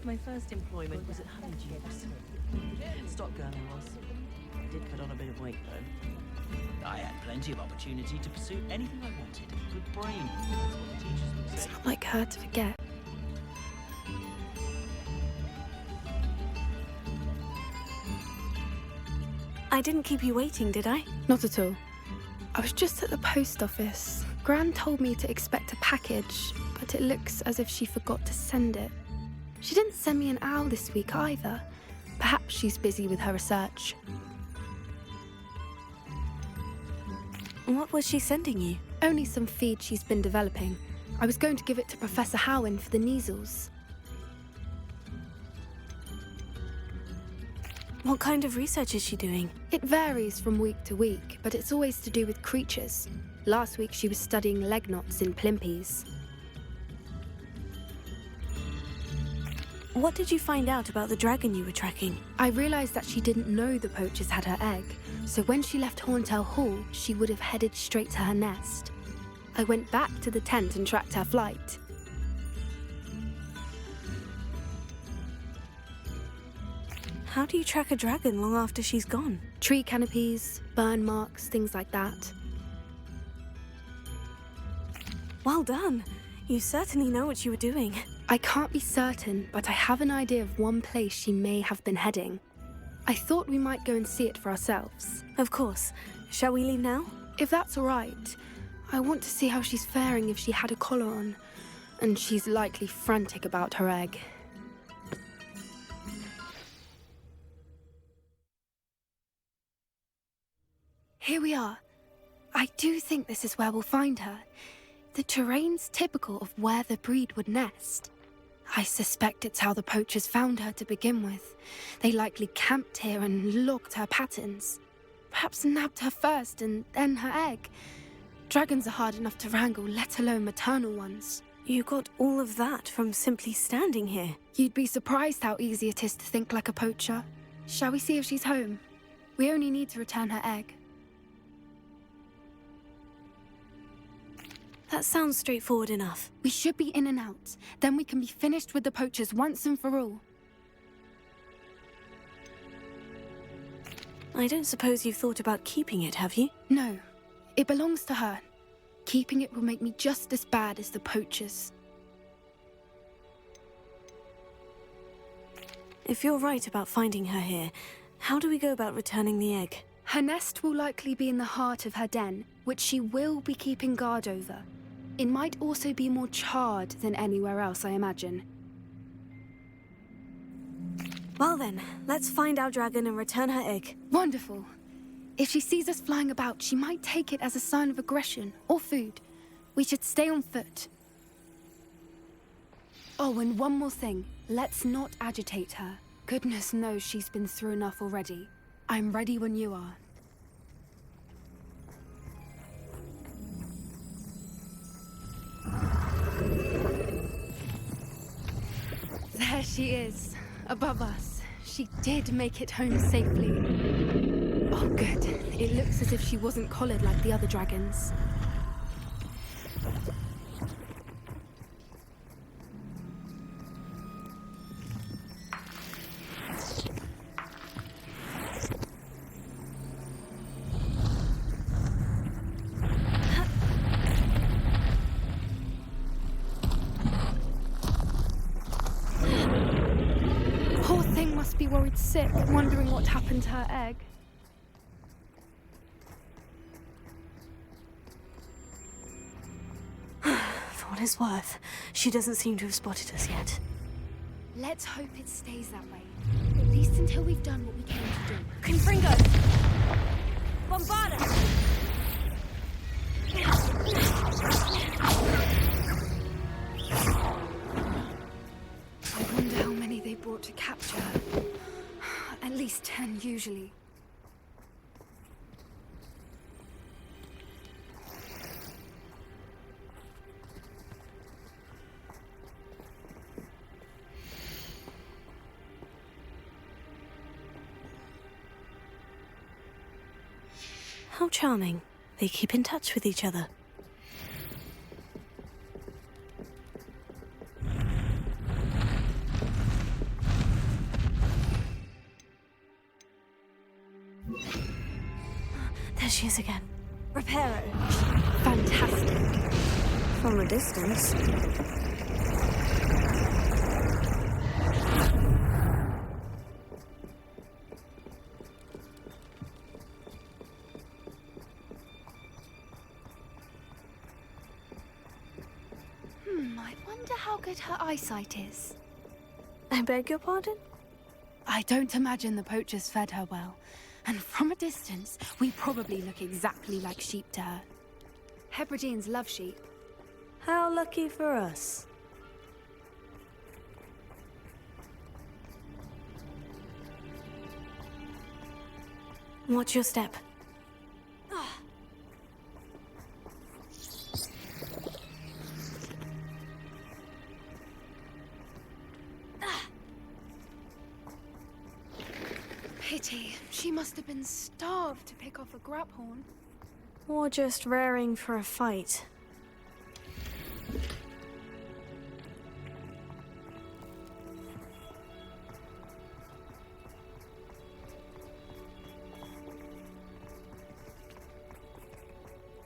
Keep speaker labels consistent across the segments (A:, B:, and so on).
A: My first employment was at Honeydukes. Stock girl I was. I did put on a bit of weight though. I had plenty of opportunity to pursue anything I wanted. Good brain. That's what the teachers would say.
B: It's not like her to forget.
C: I didn't keep you waiting, did I?
B: Not at all. I was just at the post office. Gran told me to expect a package, but it looks as if she forgot to send it. She didn't send me an owl this week either. Perhaps she's busy with her research.
C: What was she sending you?
B: Only some feed she's been developing. I was going to give it to Professor Howen for the measles.
C: What kind of research is she doing?
B: It varies from week to week, but it's always to do with creatures. Last week she was studying leg knots in plimpies.
C: What did you find out about the dragon you were tracking?
B: I realised that she didn't know the poachers had her egg, so when she left Horntail Hall, she would have headed straight to her nest. I went back to the tent and tracked her flight.
C: How do you track a dragon long after she's gone?
B: Tree canopies, burn marks, things like that.
C: Well done. You certainly know what you were doing.
B: I can't be certain, but I have an idea of one place she may have been heading. I thought we might go and see it for ourselves.
C: Of course. Shall we leave now?
B: If that's all right. I want to see how she's faring if she had a collar on. And she's likely frantic about her egg. Here we are. I do think this is where we'll find her. The terrain's typical of where the breed would nest. I suspect it's how the poachers found her to begin with. They likely camped here and logged her patterns. Perhaps nabbed her first and then her egg. Dragons are hard enough to wrangle, let alone maternal ones.
C: You got all of that from simply standing here.
B: You'd be surprised how easy it is to think like a poacher. Shall we see if she's home? We only need to return her egg.
C: That sounds straightforward enough.
B: We should be in and out. Then we can be finished with the poachers once and for all.
C: I don't suppose you've thought about keeping it, have you?
B: No. It belongs to her. Keeping it will make me just as bad as the poachers.
C: If you're right about finding her here, how do we go about returning the egg?
B: Her nest will likely be in the heart of her den, which she will be keeping guard over. It might also be more charred than anywhere else, I imagine.
C: Well then, let's find our dragon and return her egg.
B: Wonderful. If she sees us flying about, she might take it as a sign of aggression or food. We should stay on foot. Oh, and one more thing. Let's not agitate her. Goodness knows she's been through enough already. I'm ready when you are. There she is, above us. She did make it home safely. Oh, good. It looks as if she wasn't collared like the other dragons. Poor thing must be worried sick, wondering what happened to her egg.
C: For what it's worth, she doesn't seem to have spotted us yet.
B: Let's hope it stays that way. At least until we've done what we came to do.
C: Confringo! Bombarda!
B: I wonder how many they brought to capture her. At least 10 usually.
C: How charming. They keep in touch with each other. There she is again. Reparo.
B: Fantastic.
C: From a distance.
B: I wonder how good her eyesight is.
C: I beg your pardon?
B: I don't imagine the poachers fed her well. And from a distance, we probably look exactly like sheep to her. Hebrideans love sheep.
C: How lucky for us. Watch your step.
B: Pity. She must have been starved to pick off a grabhorn.
C: Or just raring for a fight.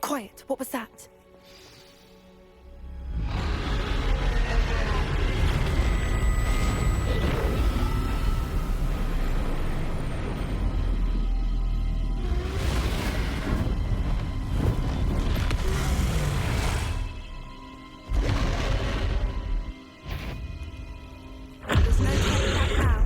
B: Quiet. What was that? There's no turning back now.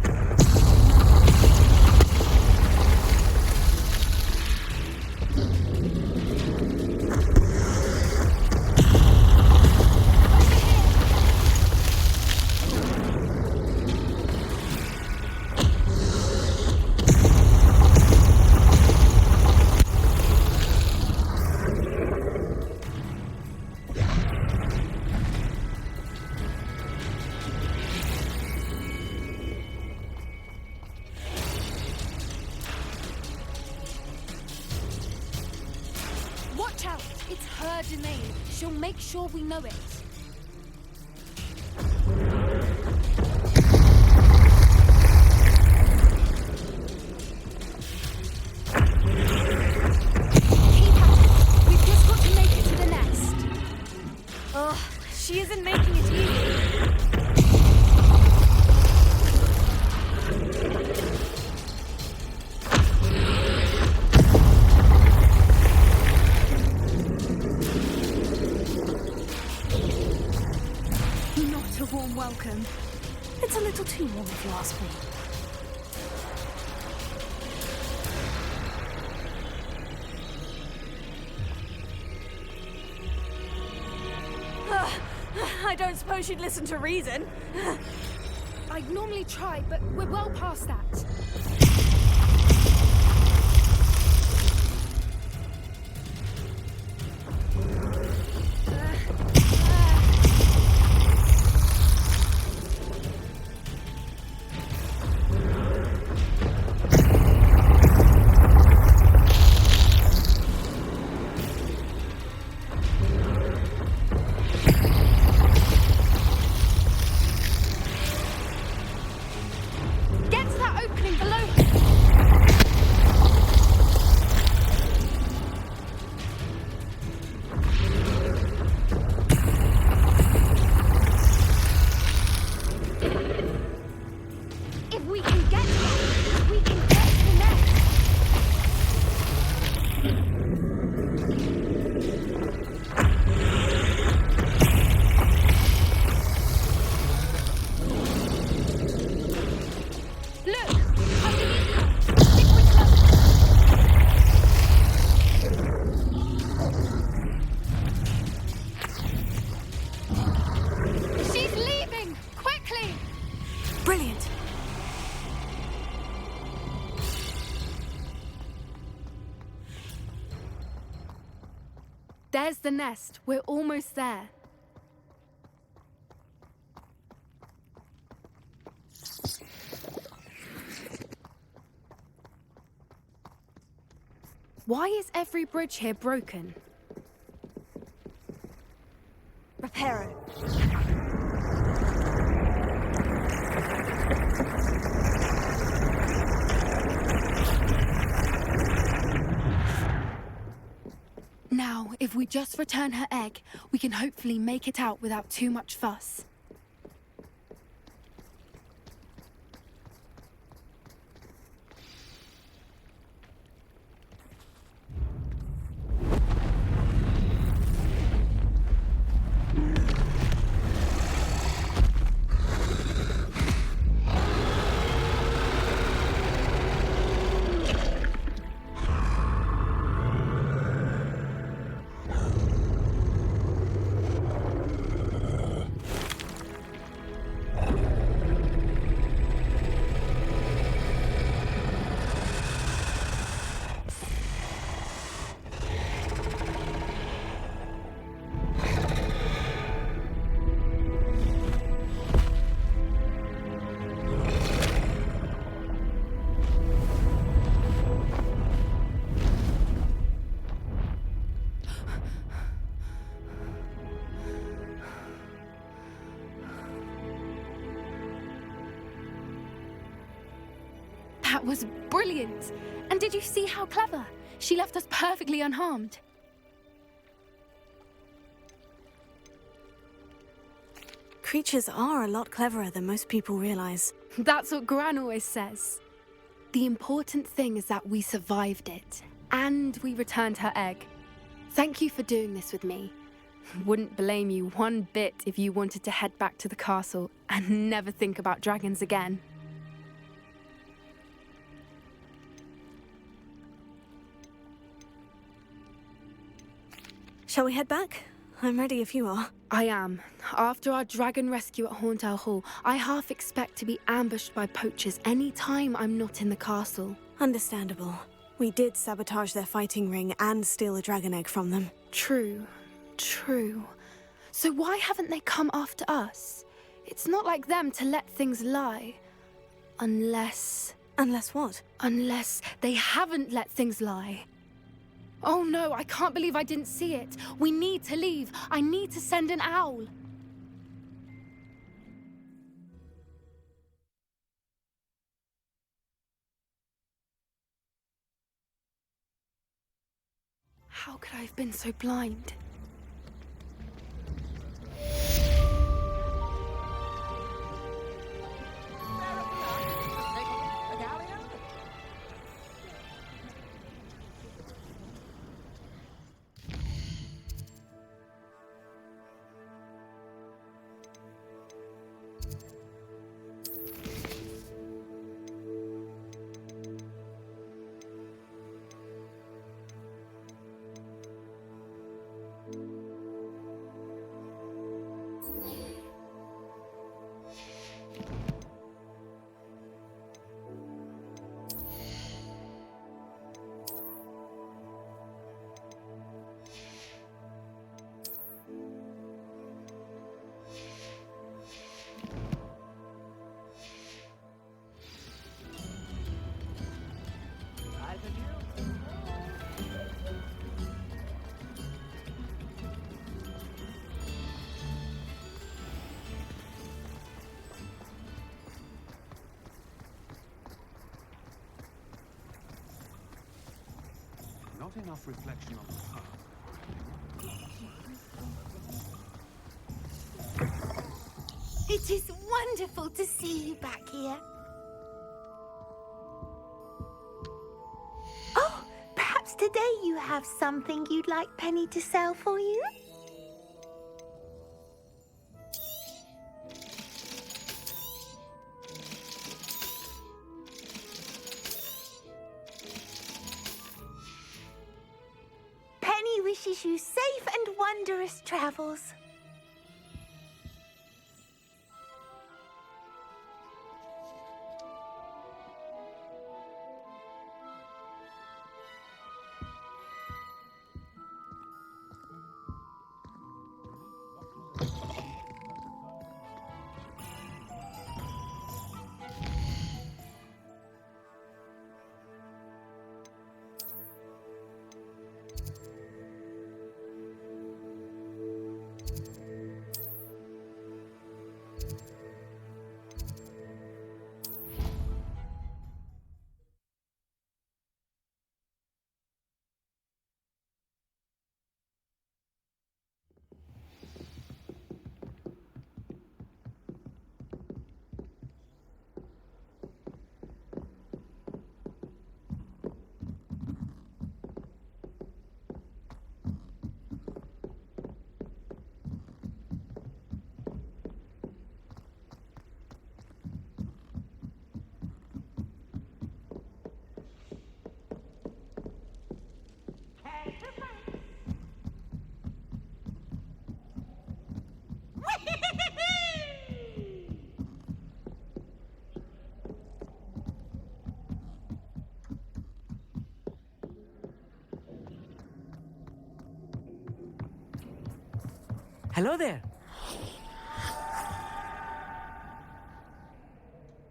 B: Watch out! It's her domain. She'll make sure we know it. Keep at it. We've just got to make it to the nest.
C: Ugh, she isn't making it easy.
B: Not a warm welcome.
C: It's a little too warm if you ask me. I don't suppose she'd listen to reason.
B: I'd normally try, but we're well past that. Get to that opening below. If we can get to it, we can get to the nest. Look! Underneath her! Liquid love. She's leaving! Quickly!
C: Brilliant.
B: There's the nest. We're almost there. Why is every bridge here broken?
C: Reparo.
B: If we just return her egg, we can hopefully make it out without too much fuss. That was brilliant! And did you see how clever? She left us perfectly unharmed.
C: Creatures are a lot cleverer than most people realize.
B: That's what Gran always says. The important thing is that we survived it, and we returned her egg. Thank you for doing this with me. Wouldn't blame you one bit if you wanted to head back to the castle and never think about dragons again.
C: Shall we head back? I'm ready if you are.
B: I am. After our dragon rescue at Hauntowl Hall, I half expect to be ambushed by poachers any time I'm not in the castle.
C: Understandable. We did sabotage their fighting ring and steal a dragon egg from them.
B: True. So why haven't they come after us? It's not like them to let things lie. Unless
C: what?
B: Unless they haven't let things lie. Oh no, I can't believe I didn't see it. We need to leave. I need to send an owl. How could I have been so blind?
D: Not enough reflection on the path.
E: It is wonderful to see you back here. Oh, perhaps today you have something you'd like Penny to sell for you? Penny wishes you safe and wondrous travels.
F: Hello there.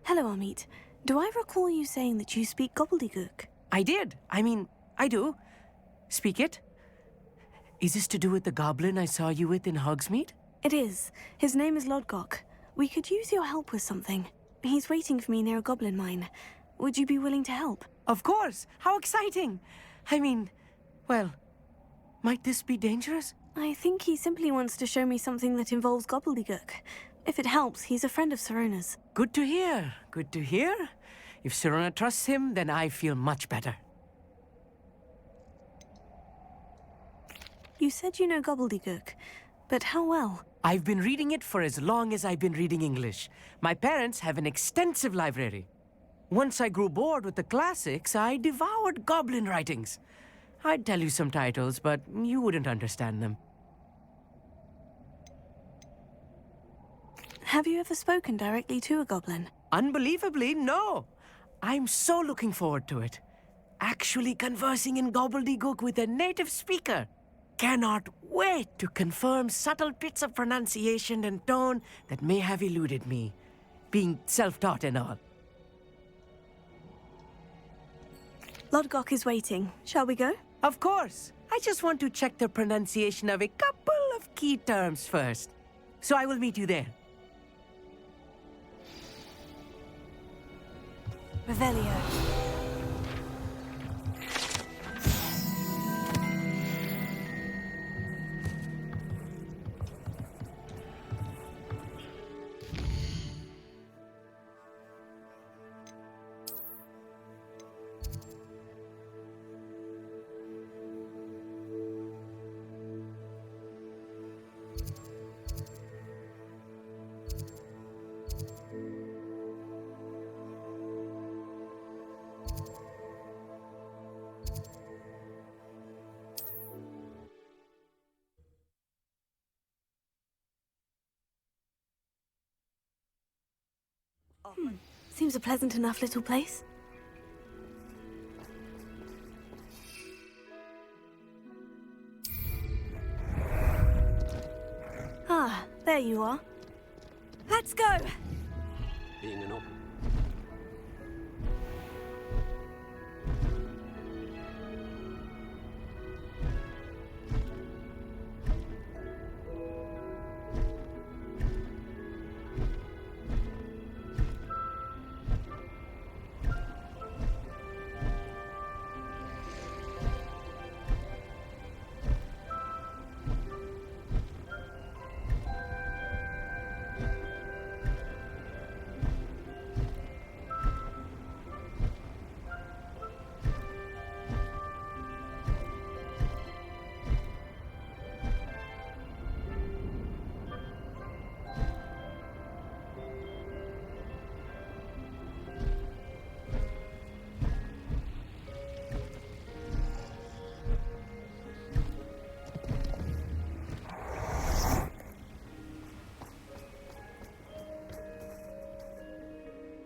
C: Hello, Amit. Do I recall you saying that you speak gobbledygook?
F: I did. I do. Speak it. Is this to do with the goblin I saw you with in Hogsmeade?
C: It is. His name is Lodgok. We could use your help with something. He's waiting for me near a goblin mine. Would you be willing to help?
F: Of course. How exciting. Well, might this be dangerous?
C: I think he simply wants to show me something that involves gobbledygook. If it helps, he's a friend of Sirona's.
F: Good to hear. Good to hear. If Sirona trusts him, then I feel much better.
C: You said you know gobbledygook, but how well?
F: I've been reading it for as long as I've been reading English. My parents have an extensive library. Once I grew bored with the classics, I devoured goblin writings. I'd tell you some titles, but you wouldn't understand them.
C: Have you ever spoken directly to a goblin?
F: Unbelievably, no. I'm so looking forward to it. Actually conversing in gobbledygook with a native speaker. Cannot wait to confirm subtle bits of pronunciation and tone that may have eluded me, being self-taught and all.
C: Lodgok is waiting. Shall we go?
F: Of course. I just want to check the pronunciation of a couple of key terms first. So I will meet you there.
C: Revelio. Seems a pleasant enough little place. Ah, there you are. Let's go!
D: Being an op.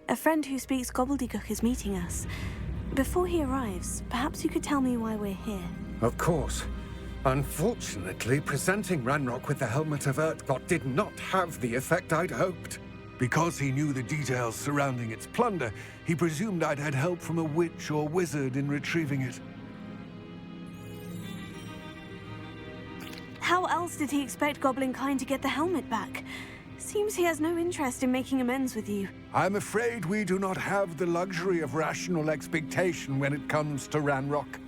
C: A friend who speaks gobbledygook is meeting us. Before he arrives, perhaps you could tell me why we're here.
G: Of course. Unfortunately, presenting Ranrock with the Helmet of Urtkot did not have the effect I'd hoped.
H: Because he knew the details surrounding its plunder, he presumed I'd had help from a witch or wizard in retrieving it.
C: How else did he expect Goblinkind to get the helmet back? Seems he has no interest in making amends with you.
H: I'm afraid we do not have the luxury of rational expectation when it comes to Ranrock.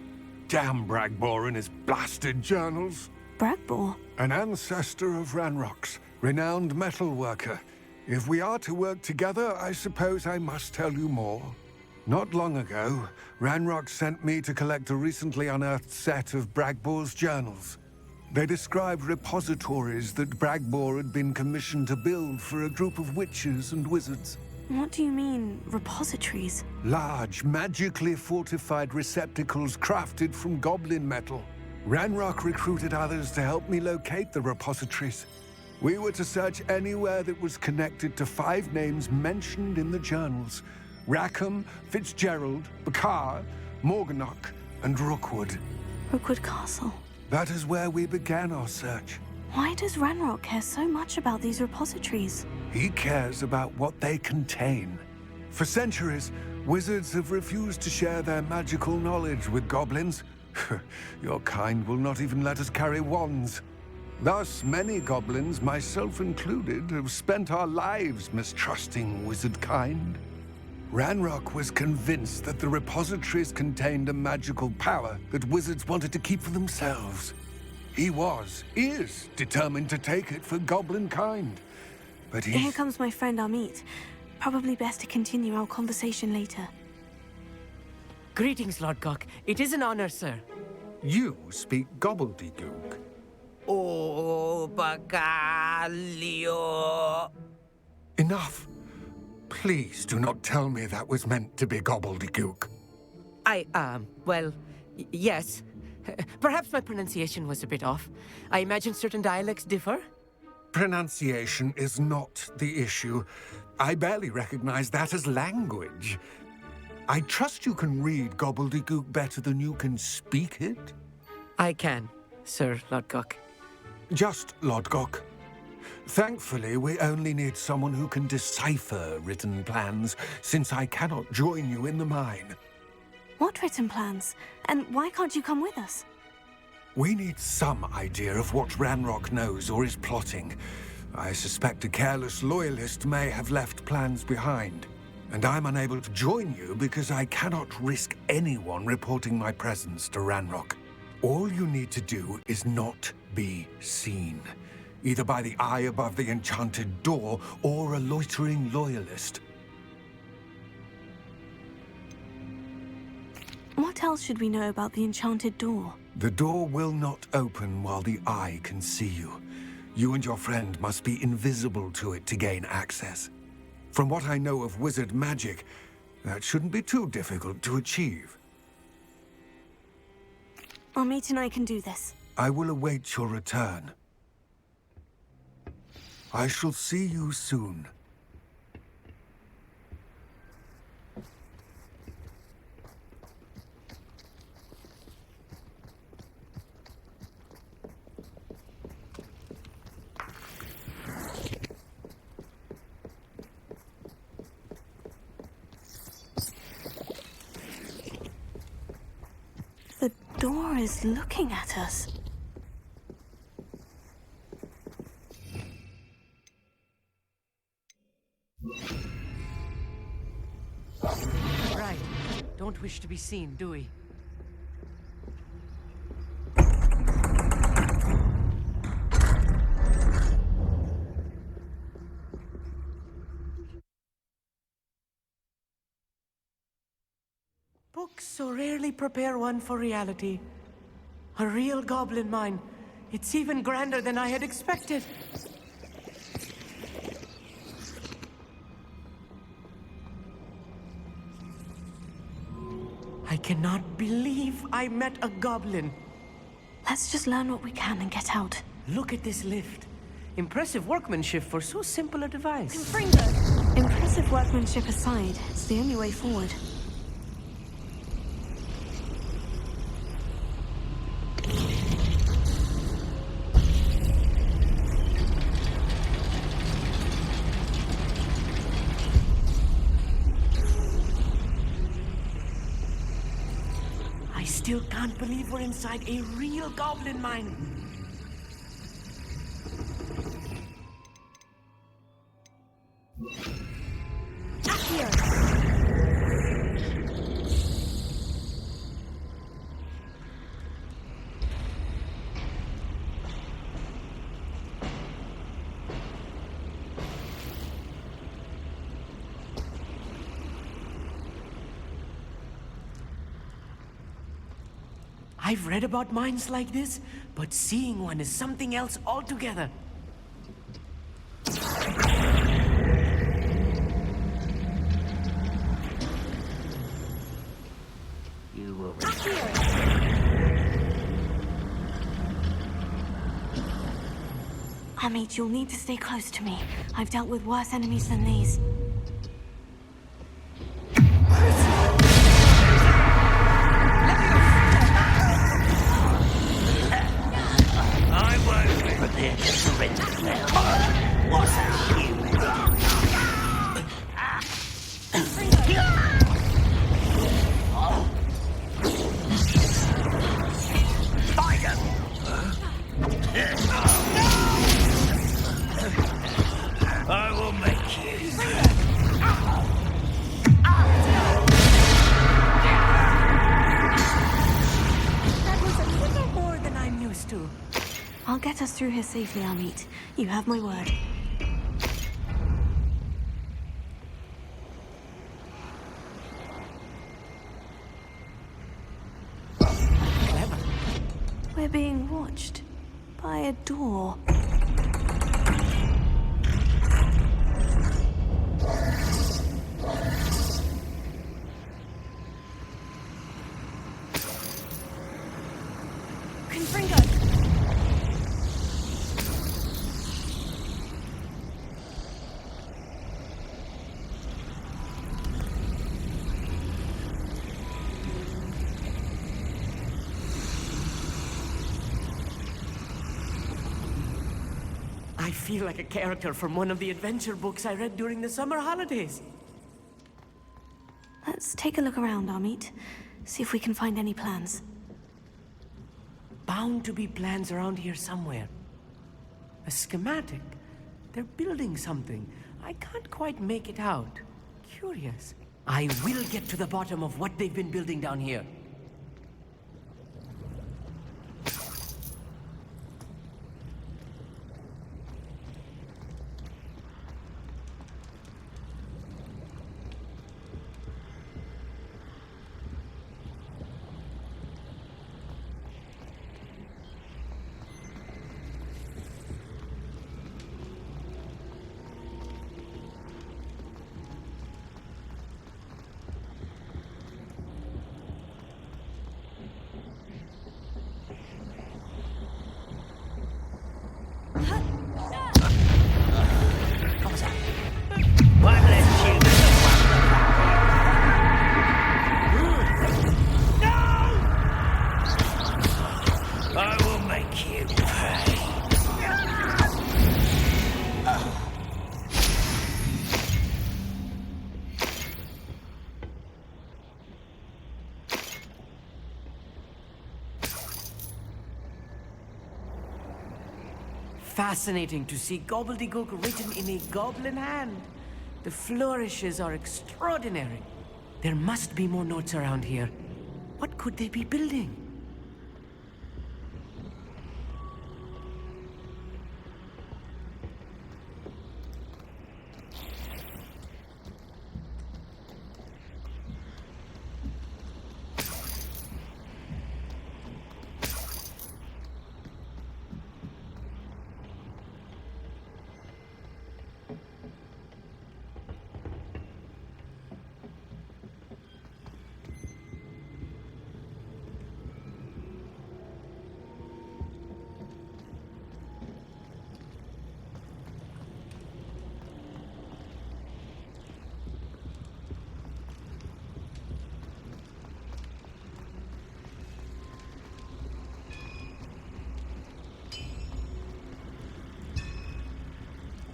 H: Damn Bragbor and his blasted journals.
C: Bragbor?
H: An ancestor of Ranrock's, renowned metal worker. If we are to work together, I suppose I must tell you more. Not long ago, Ranrock sent me to collect a recently unearthed set of Bragbor's journals. They described repositories that Bragbor had been commissioned to build for a group of witches and wizards.
C: What do you mean, repositories?
H: Large, magically fortified receptacles crafted from goblin metal. Ranrock recruited others to help me locate the repositories. We were to search anywhere that was connected to 5 names mentioned in the journals: Rackham, Fitzgerald, Bakar, Morganach, and Rookwood.
C: Rookwood Castle.
H: That is where we began our search.
C: Why does Ranrock care so much about these repositories?
H: He cares about what they contain. For centuries, wizards have refused to share their magical knowledge with goblins. Your kind will not even let us carry wands. Thus, many goblins, myself included, have spent our lives mistrusting wizard kind. Ranrock was convinced that the repositories contained a magical power that wizards wanted to keep for themselves. He is determined to take it for goblin kind. But
C: Here comes my friend Amit. Probably best to continue our conversation later.
F: Greetings, Lodgok. It is an honor, sir.
G: You speak gobbledygook.
F: Oh, Bagalio.
G: Enough. Please do not tell me that was meant to be gobbledygook.
F: Yes. Perhaps my pronunciation was a bit off. I imagine certain dialects differ.
G: Pronunciation is not the issue. I barely recognize that as language. I trust you can read gobbledygook better than you can speak it?
F: I can, Sir Lodgok.
G: Just Lodgok. Thankfully, we only need someone who can decipher written plans, since I cannot join you in the mine.
C: What written plans? And why can't you come with us?
G: We need some idea of what Ranrock knows or is plotting. I suspect a careless loyalist may have left plans behind. And I'm unable to join you because I cannot risk anyone reporting my presence to Ranrock. All you need to do is not be seen, either by the eye above the enchanted door or a loitering loyalist.
C: What else should we know about the enchanted door?
G: The door will not open while the eye can see you. You and your friend must be invisible to it to gain access. From what I know of wizard magic, that shouldn't be too difficult to achieve.
C: Amit and I can do this.
G: I will await your return. I shall see you soon.
C: The door is looking at us.
F: Right. Don't wish to be seen, do we? Books so rarely prepare one for reality. A real goblin mine. It's even grander than I had expected. I cannot believe I met a goblin.
C: Let's just learn what we can and get out.
F: Look at this lift. Impressive workmanship for so simple a device.
C: Impressive workmanship aside, it's the only way forward.
F: I still can't believe we're inside a real goblin mine. I've read about mines like this, but seeing one is something else altogether.
A: You will
C: Amit, you'll need to stay close to me. I've dealt with worse enemies than these.
A: I won't for this.
C: get us through here safely, Amit. You have my word.
F: Clever.
C: We're being watched by a door.
F: I feel like a character from one of the adventure books I read during the summer holidays.
C: Let's take a look around, Amit. See if we can find any plans.
F: Bound to be plans around here somewhere. A schematic. They're building something. I can't quite make it out. Curious. I will get to the bottom of what they've been building down here. Fascinating to see gobbledygook written in a goblin hand. The flourishes are extraordinary. There must be more notes around here. What could they be building?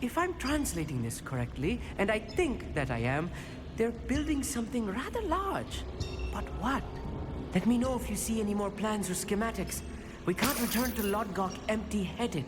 F: If I'm translating this correctly, and I think that I am, they're building something rather large. But what? Let me know if you see any more plans or schematics. We can't return to Lodgok empty-headed.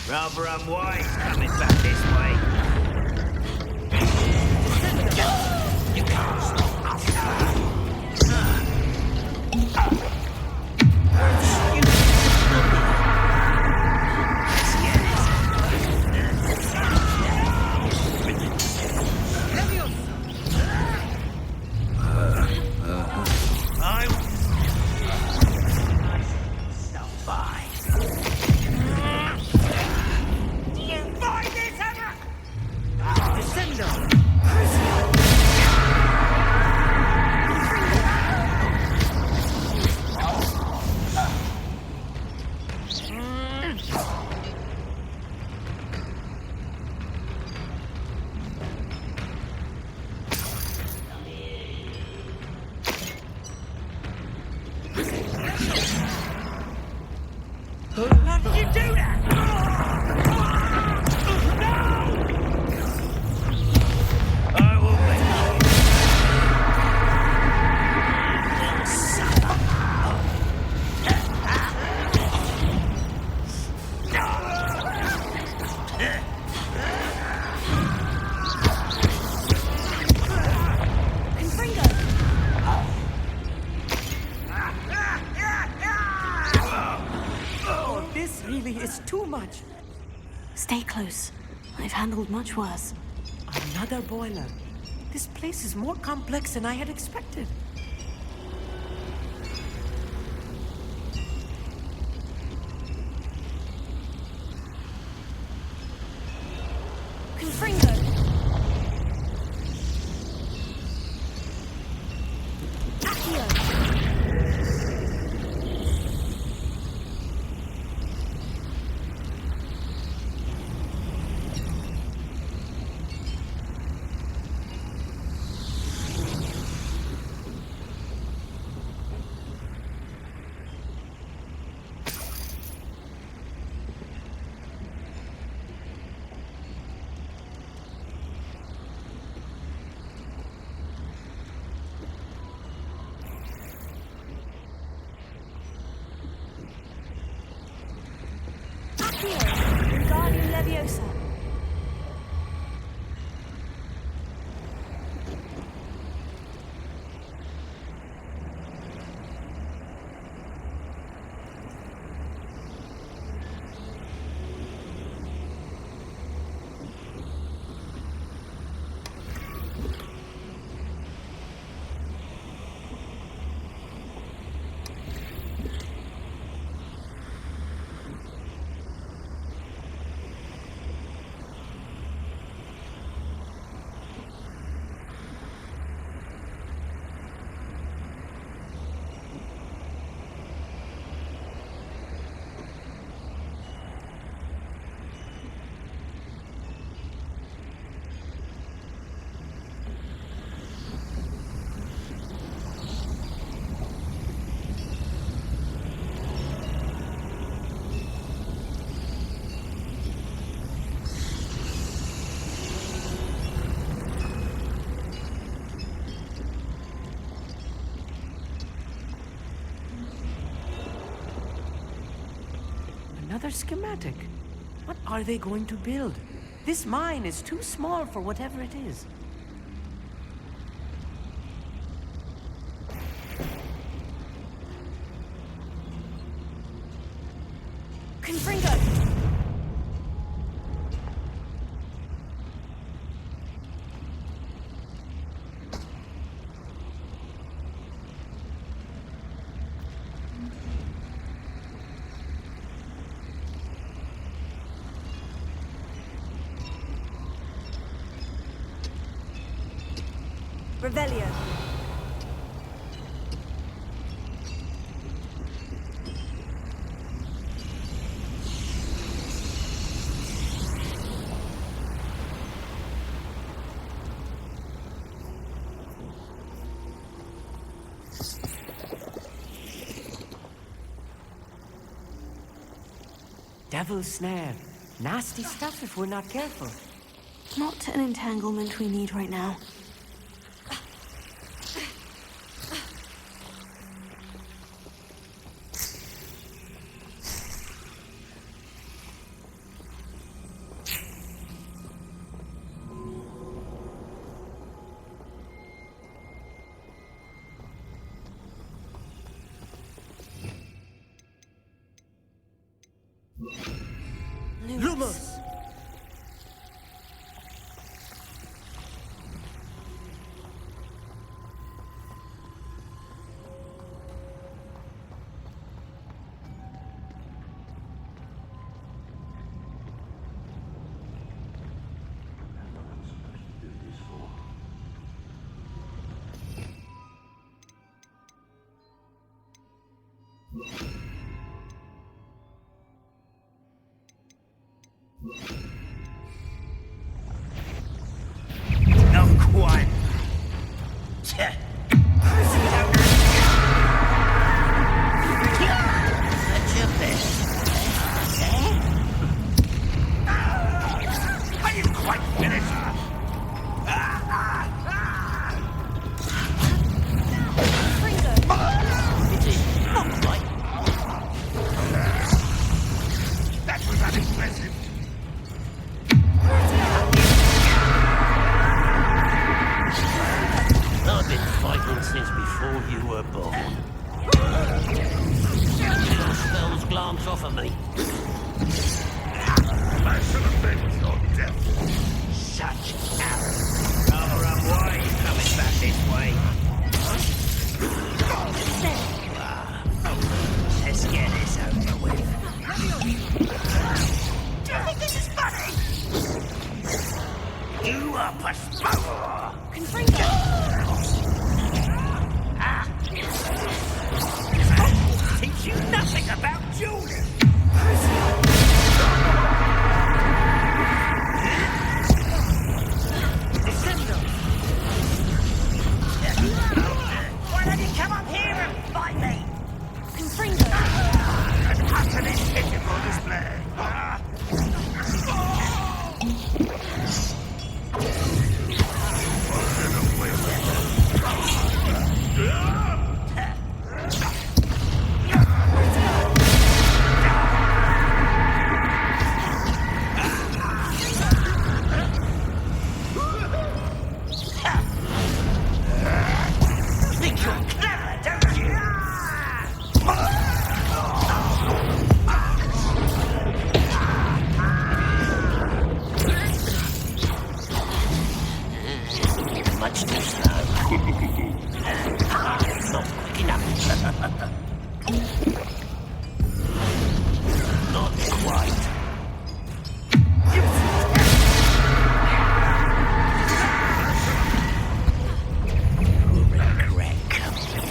I: Rather unwise coming back this way. You can't stop us. How did you do that?
F: really is too much.
C: Stay close. I've handled much worse.
F: Another boiler. This place is more complex than I had expected.
C: Confringo! Wingardium Leviosa.
F: Another schematic. What are they going to build? This mine is too small for whatever it is.
C: Confringo! Revelio.
F: Devil's snare. Nasty stuff if we're not careful.
C: Not an entanglement we need right now.
F: Lumos!
I: Not quite. Tch. That's your best. Are you quite finished? It is not quite. That was unimpressive. I've been fighting since before you were born. Your spells glance off of me. Not quite. You'll regret coming.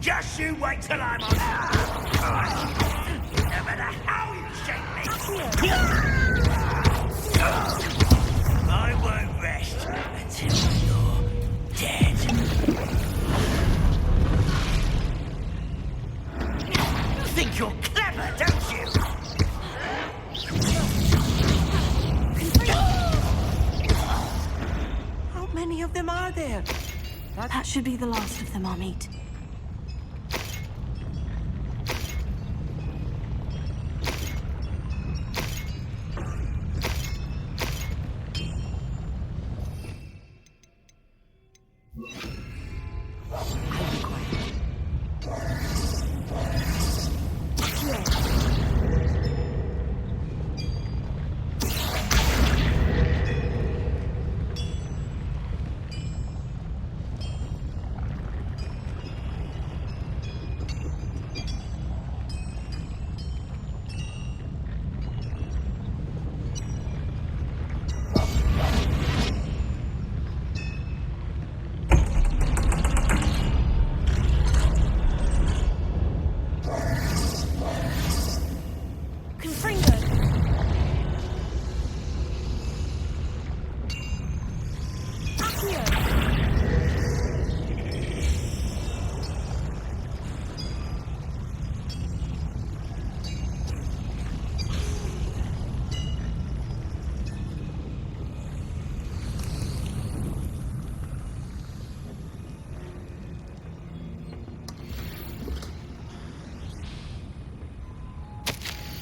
I: Just you wait till I'm on. No matter how you shake me, I won't rest until you're dead. You think you're clever, don't you?
F: How many of them are there?
C: That should be the last of them, Amit.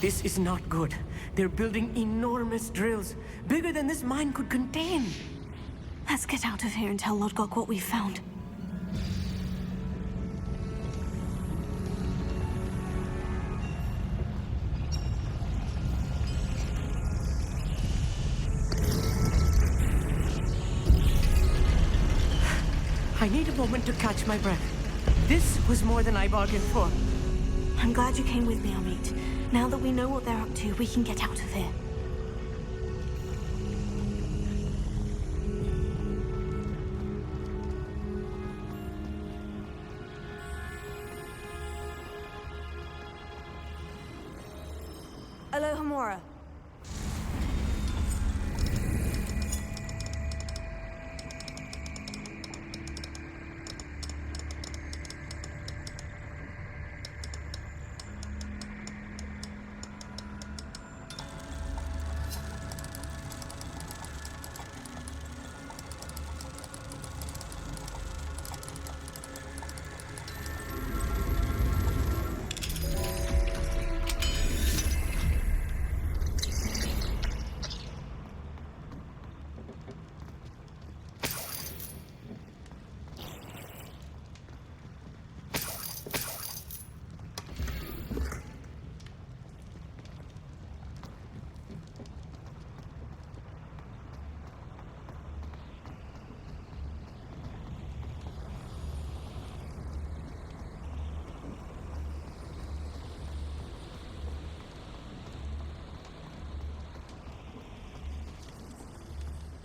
F: This is not good. They're building enormous drills, bigger than this mine could contain.
C: Let's get out of here and tell Lodgok what we've found.
F: I need a moment to catch my breath. This was more than I bargained for.
C: I'm glad you came with me, Amit. Now that we know what they're up to, we can get out of here. Alohomora.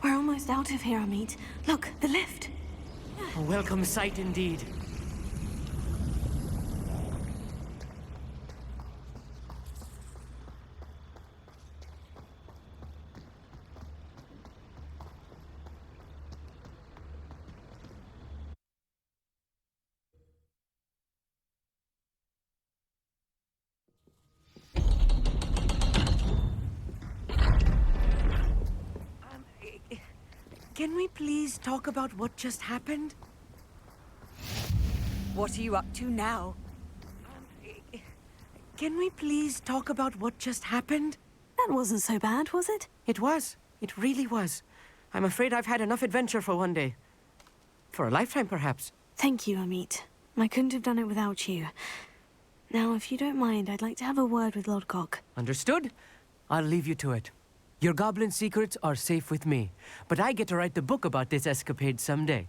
C: We're almost out of here, Amit. Look, the lift.
F: A welcome sight indeed. Can we please talk about what just happened?
J: What are you up to now?
F: Can we please talk about what just happened?
C: That wasn't so bad, was it?
F: It was. It really was. I'm afraid I've had enough adventure for one day. For a lifetime, perhaps.
C: Thank you, Amit. I couldn't have done it without you. Now, if you don't mind, I'd like to have a word with Lodgok.
F: Understood? I'll leave you to it. Your goblin secrets are safe with me, but I get to write the book about this escapade someday.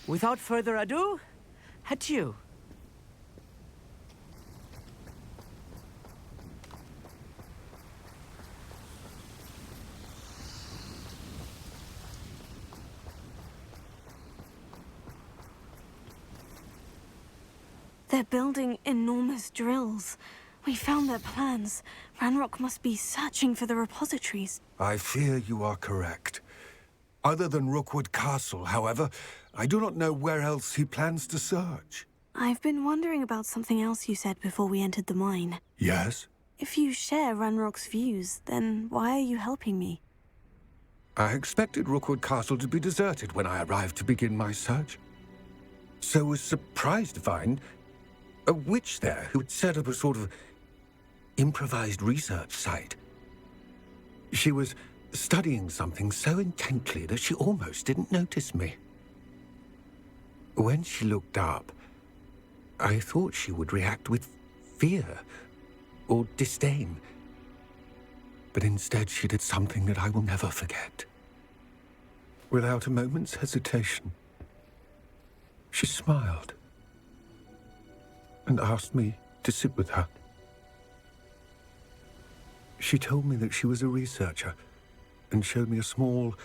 F: Without further ado, adieu.
C: They're building enormous drills. We found their plans. Ranrock must be searching for the repositories.
G: I fear you are correct. Other than Rookwood Castle, however, I do not know where else he plans to search.
C: I've been wondering about something else you said before we entered the mine.
G: Yes?
C: If you share Ranrock's views, then why are you helping me?
G: I expected Rookwood Castle to be deserted when I arrived to begin my search. So was surprised to find a witch there who had set up a sort of improvised research site. She was studying something so intently that she almost didn't notice me. When she looked up, I thought she would react with fear or disdain. But instead she did something that I will never forget. Without a moment's hesitation, she smiled and asked me to sit with her. She told me that she was a researcher and showed me a small,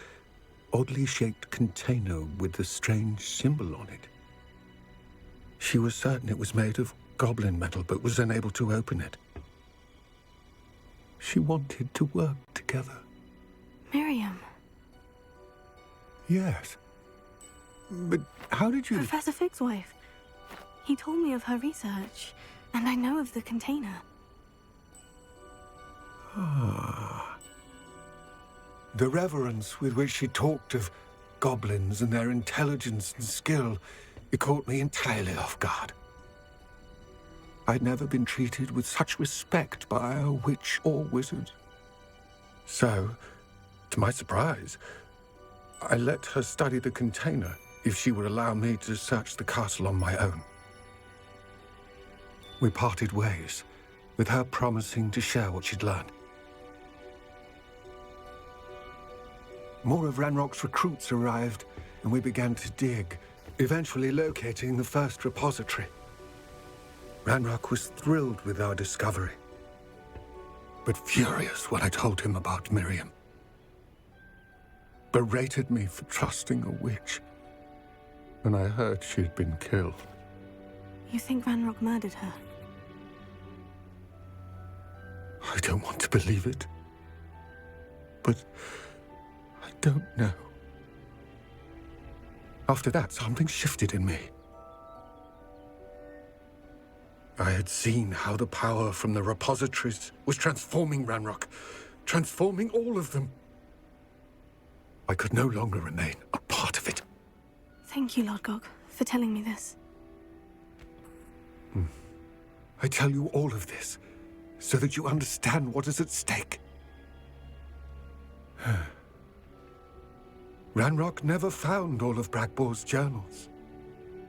G: oddly shaped container with a strange symbol on it. She was certain it was made of goblin metal, but was unable to open it. She wanted to work together.
C: Miriam.
G: Yes. But how did you...
C: Professor Fig's wife. He told me of her research, and I know of the container.
G: Ah. The reverence with which she talked of goblins and their intelligence and skill, it caught me entirely off guard. I'd never been treated with such respect by a witch or wizard. So, to my surprise, I let her study the container if she would allow me to search the castle on my own. We parted ways, with her promising to share what she'd learned. More of Ranrock's recruits arrived, and we began to dig, eventually locating the first repository. Ranrock was thrilled with our discovery, but furious when I told him about Miriam. Berated me for trusting a witch, and I heard she'd been killed.
C: You think Ranrock murdered her?
G: I don't want to believe it, but I don't know. After that, something shifted in me. I had seen how the power from the repositories was transforming Ranrock, transforming all of them. I could no longer remain a part of it.
C: Thank you, Lodgok, for telling me this.
G: I tell you all of this so that you understand what is at stake. Ranrock never found all of Bragbor's journals,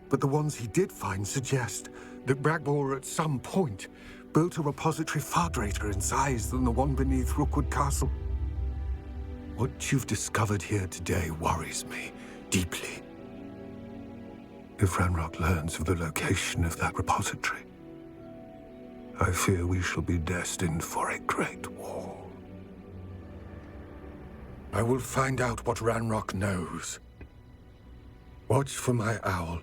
G: but the ones he did find suggest that Bragbor at some point built a repository far greater in size than the one beneath Rookwood Castle. What you've discovered here today worries me deeply. If Ranrock learns of the location of that repository, I fear we shall be destined for a great war. I will find out what Ranrock knows. Watch for my owl.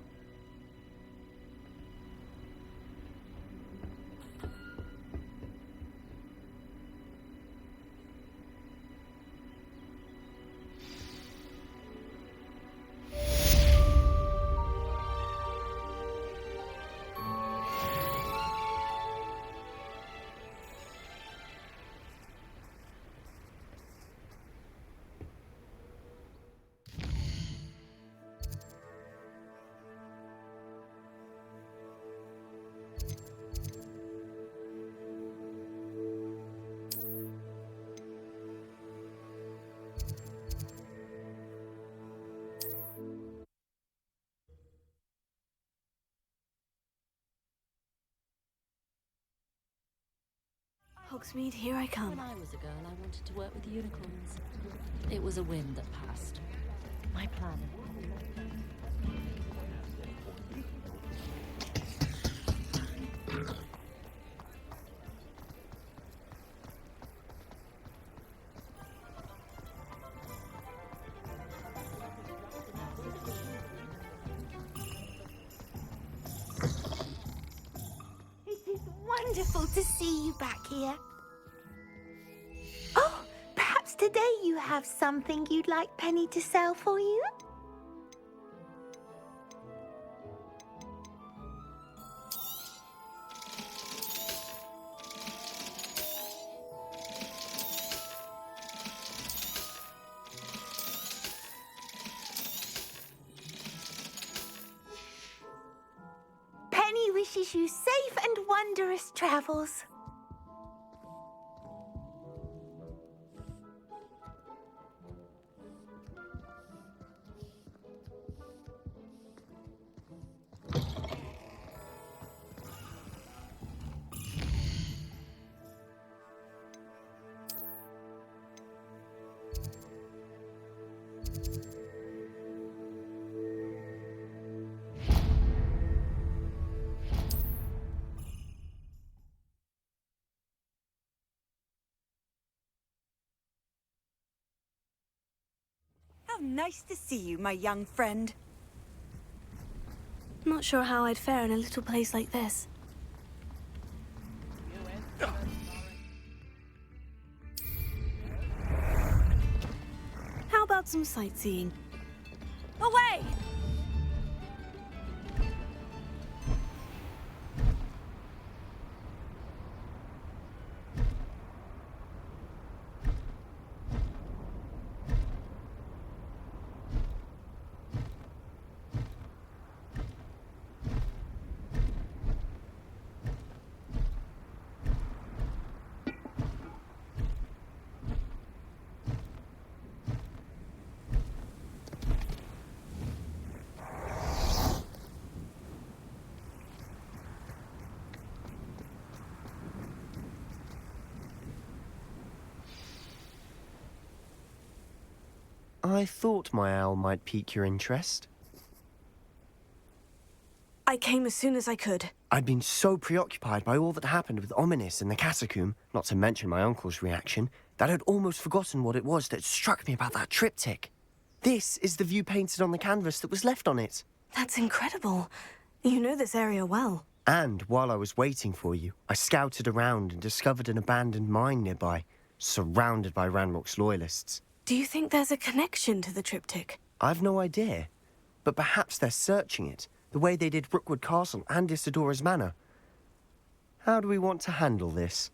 C: Hogsmeade, here I come.
J: When I was a girl, I wanted to work with unicorns. It was a whim that passed. My plan.
E: It is wonderful to see you back here. Oh, perhaps today you have something you'd like Penny to sell for you? Penny wishes you safe and wondrous travels.
K: How nice to see you, my young friend.
C: Not sure how I'd fare in a little place like this. How about some sightseeing?
K: Away!
L: I thought my owl might pique your interest.
C: I came as soon as I could.
L: I'd been so preoccupied by all that happened with Ominis and the catacomb, not to mention my uncle's reaction, that I'd almost forgotten what it was that struck me about that triptych. This is the view painted on the canvas that was left on it.
C: That's incredible. You know this area well.
L: And while I was waiting for you, I scouted around and discovered an abandoned mine nearby, surrounded by Ranrock's loyalists.
C: Do you think there's a connection to the triptych?
L: I've no idea, but perhaps they're searching it, the way they did Rookwood Castle and Isidora's Manor. How do we want to handle this?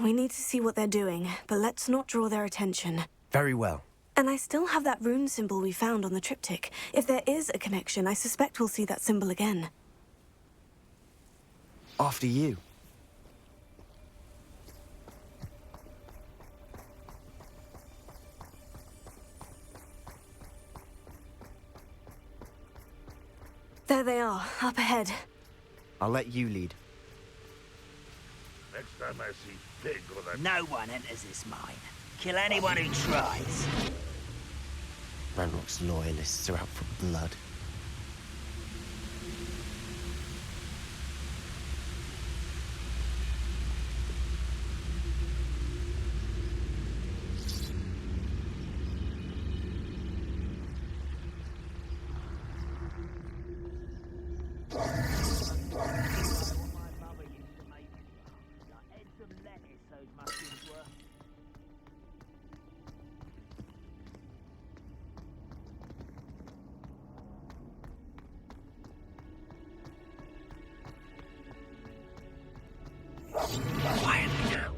C: We need to see what they're doing, but let's not draw their attention.
L: Very well.
C: And I still have that rune symbol we found on the triptych. If there is a connection, I suspect we'll see that symbol again.
L: After you.
C: There they are, up ahead.
L: I'll let you lead.
I: Next time I see pig or that... No one enters this mine. Kill anyone who tries.
L: Ranrock's loyalists are out for blood.
I: Quietly now.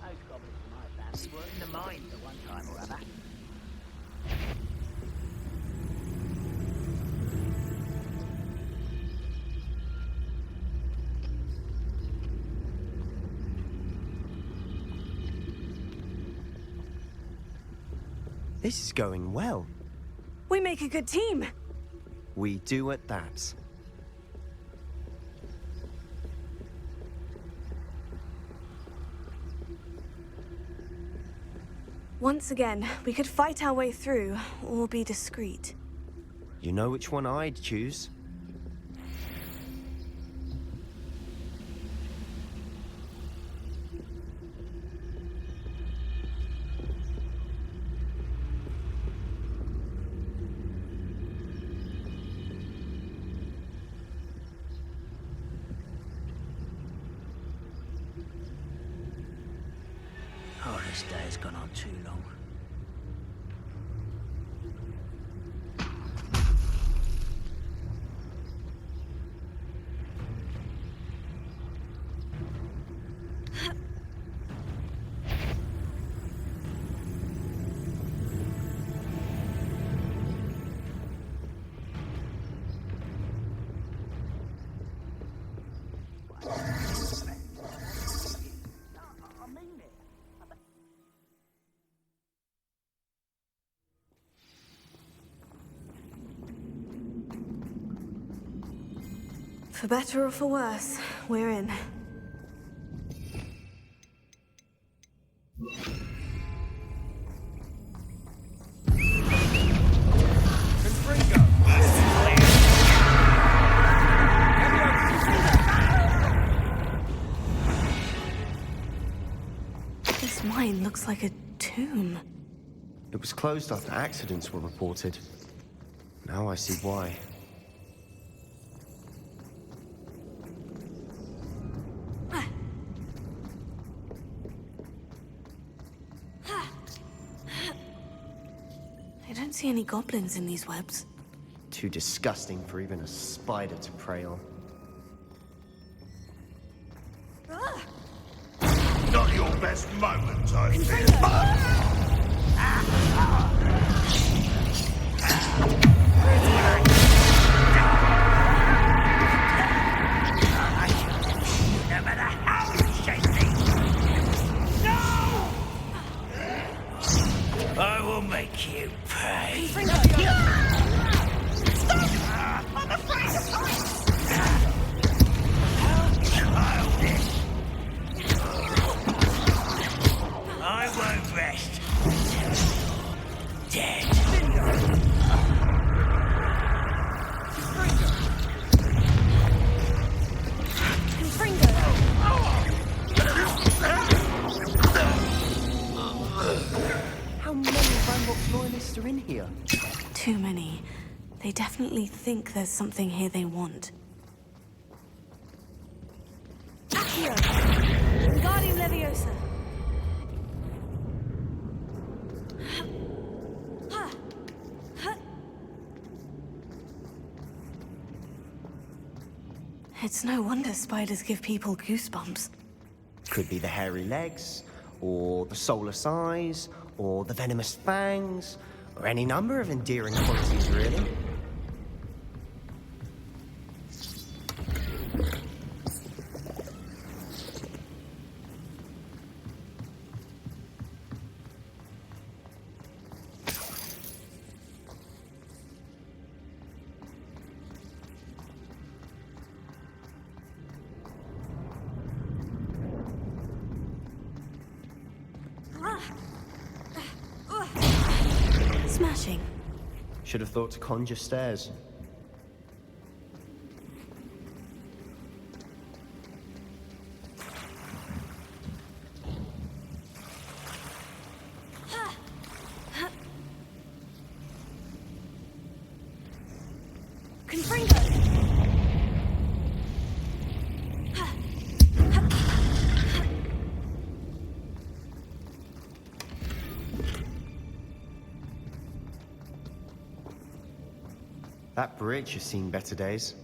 A: Most goblins in my family were in the mines at one time or other.
L: This is going well.
C: We make a good team.
L: We do at that.
C: Once again, we could fight our way through, or be discreet.
L: You know which one I'd choose?
I: Oh, this day has gone on too long.
C: For better or for worse, we're in. This mine looks like a tomb.
L: It was closed after accidents were reported. Now I see why.
C: I don't see any goblins in these webs.
L: Too disgusting for even a spider to prey on.
M: Not your best moment, I fear.
I: No matter how you shake me! No! I will make you pay. Stop! I'm afraid of heights! How childish! I won't rest until you're dead.
L: How many Ranrock's loyalists are in here?
C: Too many. They definitely think there's something here they want. Accio! Wingardium Leviosa! It's no wonder spiders give people goosebumps.
L: Could be the hairy legs, or the soulless eyes, or the venomous fangs, or any number of endearing qualities, really.
C: Smashing.
L: Should have thought to conjure stairs. That bridge has seen better days.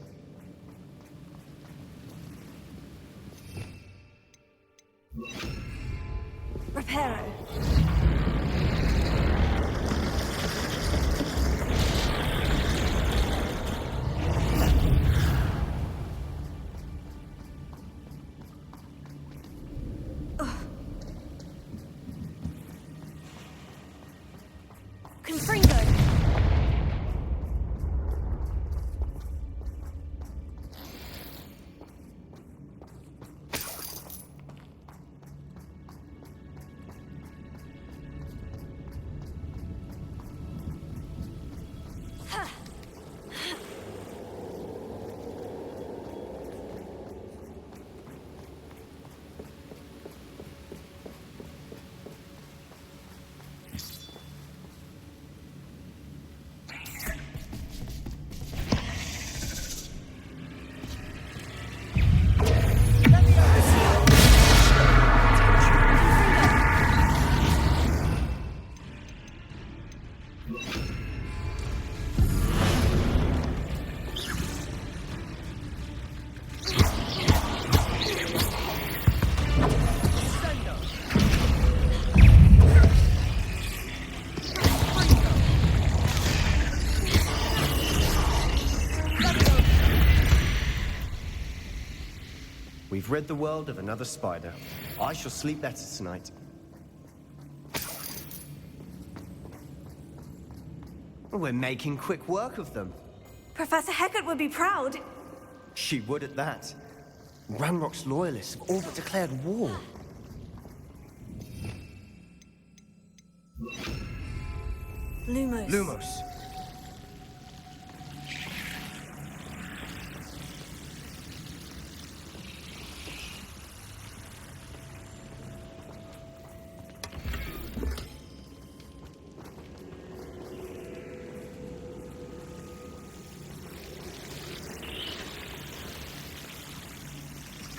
C: Reparo.
L: rid the world of another spider. I shall sleep better tonight. We're making quick work of them.
C: Professor Hecat would be proud.
L: She would at that. Ranrock's loyalists have all but declared war.
C: Lumos.
L: Lumos.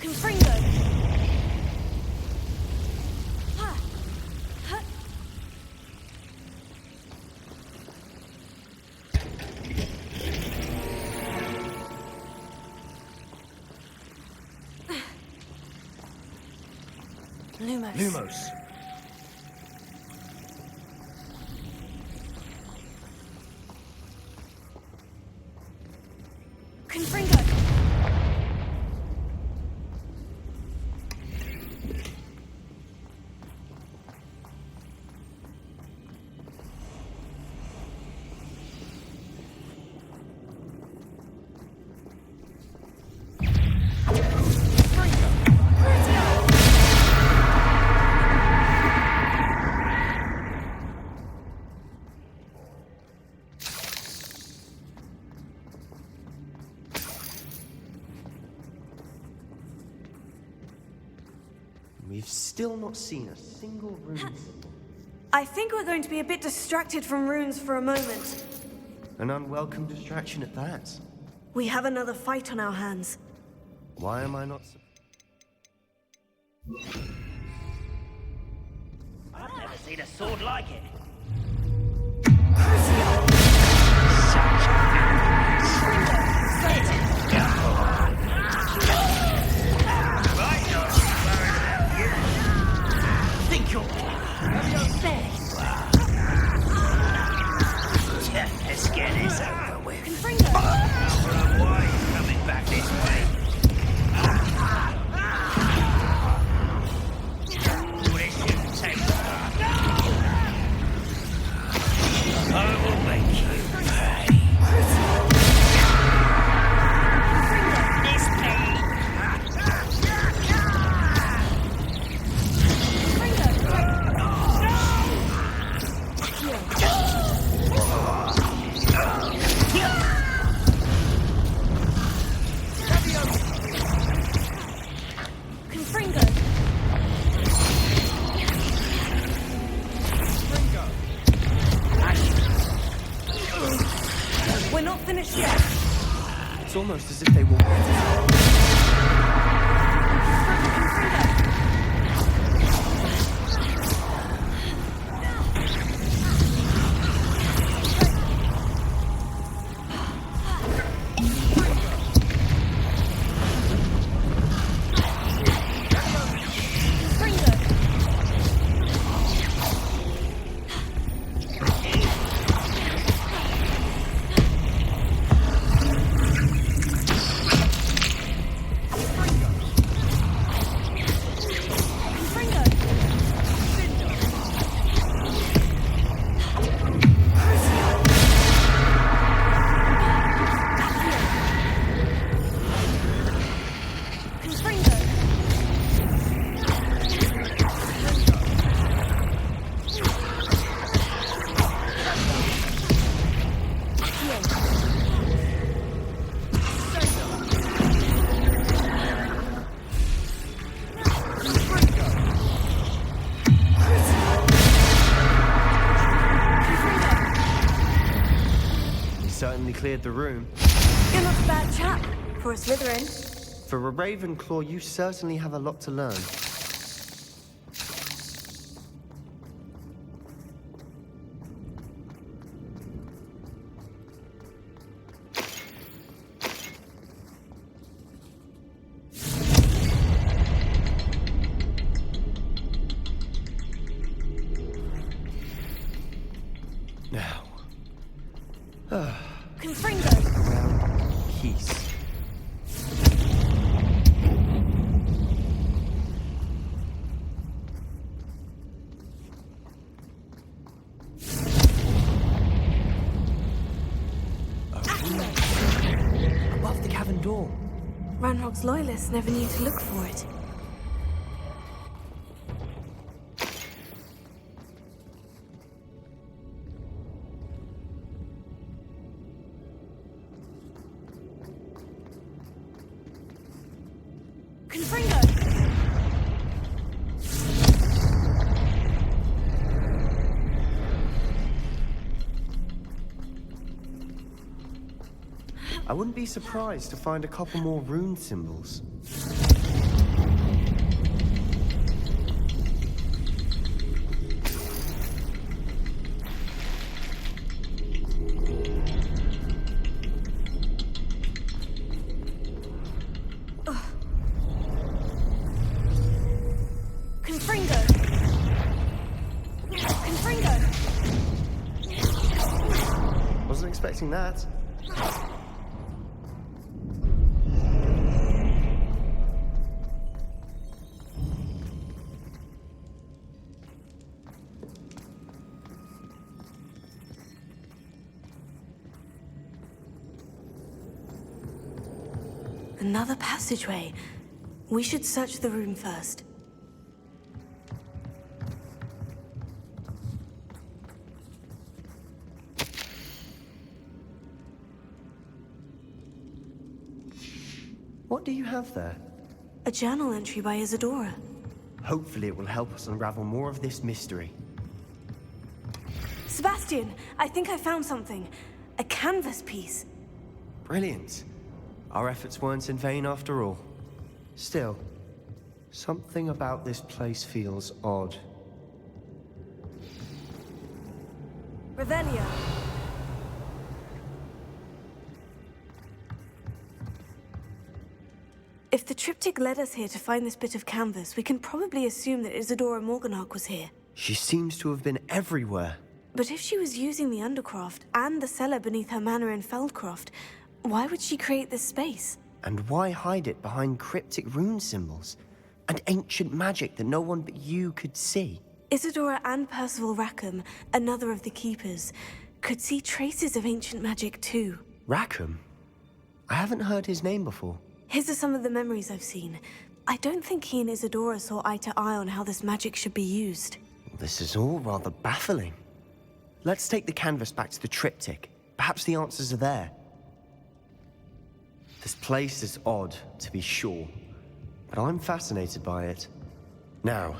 C: Confringo. Lumos.
L: Lumos.
C: Confringo.
L: We've still not seen a single rune symbol.
C: I think we're going to be a bit distracted from runes for a moment.
L: An unwelcome distraction at that.
C: We have another fight on our hands.
L: Why am I not...
I: I've never seen a sword like it. Think you're let's get this over with. Why are you coming back this way? This shouldn't take I will make you pay. This
C: We're not finished yet.
L: It's almost as if they will... Certainly cleared the room.
C: You're not a bad chap for a Slytherin.
L: For a Ravenclaw, you certainly have a lot to learn. Now.
C: Confringo.
L: Peace.
C: Ranrock's loyalists never knew to look for it.
L: I wouldn't be surprised to find a couple more rune symbols. Wasn't expecting that.
C: Another passageway. We should search the room first.
L: What do you have there?
C: A journal entry by Isadora.
L: Hopefully it will help us unravel more of this mystery.
C: Sebastian, I think I found something. A canvas piece.
L: Brilliant. Our efforts weren't in vain after all. Still, something about this place feels odd.
C: Revelio. If the triptych led us here to find this bit of canvas, we can probably assume that Isadora Morganach was here.
L: She seems to have been everywhere.
C: But if she was using the Undercroft and the cellar beneath her manor in Feldcroft, why would she create this space?
L: And why hide it behind cryptic rune symbols and ancient magic that no one but you could see?
C: Isadora and Percival Rackham, another of the Keepers, could see traces of ancient magic too.
L: Rackham? I haven't heard his name before.
C: His are some of the memories I've seen. I don't think he and Isadora saw eye to eye on how this magic should be used.
L: This is all rather baffling. Let's take the canvas back to the triptych. Perhaps the answers are there. This place is odd, to be sure, but I'm fascinated by it. Now,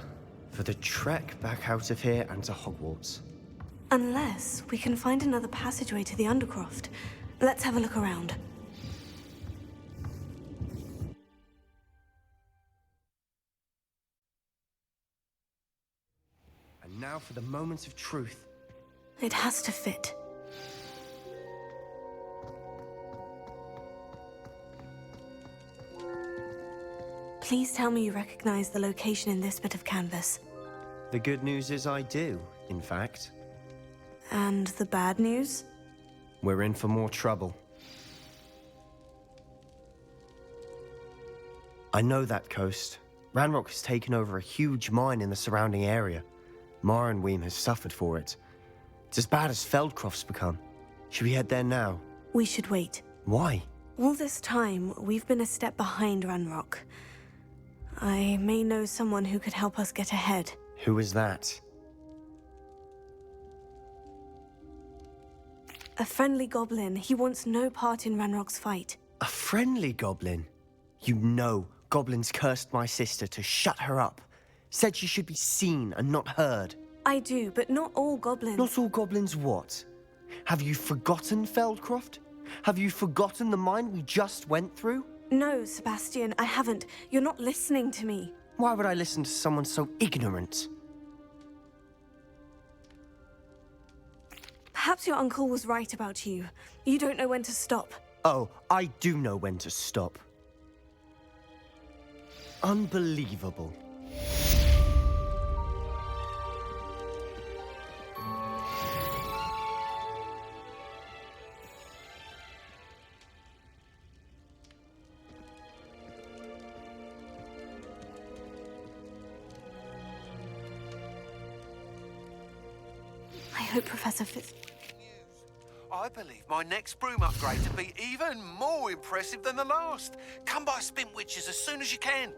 L: for the trek back out of here and to Hogwarts.
C: Unless we can find another passageway to the Undercroft. Let's have a look around.
L: And now for the moment of truth.
C: It has to fit. Please tell me you recognize the location in this bit of canvas.
L: The good news is I do, in fact.
C: And the bad news?
L: We're in for more trouble. I know that coast. Ranrock has taken over a huge mine in the surrounding area. Marrenweem has suffered for it. It's as bad as Feldcroft's become. Should we head there now?
C: We should wait.
L: Why?
C: All this time, we've been a step behind Ranrock. I may know someone who could help us get ahead.
L: Who is that?
C: A friendly goblin. He wants no part in Ranrock's fight.
L: A friendly goblin? You know goblins cursed my sister to shut her up. Said she should be seen and not heard.
C: I do, but not all goblins.
L: Not all goblins what? Have you forgotten Feldcroft? Have you forgotten the mine we just went through?
C: No, Sebastian, I haven't. You're not listening to me.
L: Why would I listen to someone so ignorant?
C: Perhaps your uncle was right about you. You don't know when to stop.
L: Oh, I do know when to stop. Unbelievable.
C: I hope Professor Fitz...
N: I believe my next broom upgrade to be even more impressive than the last. Come by Spintwitches as soon as you can.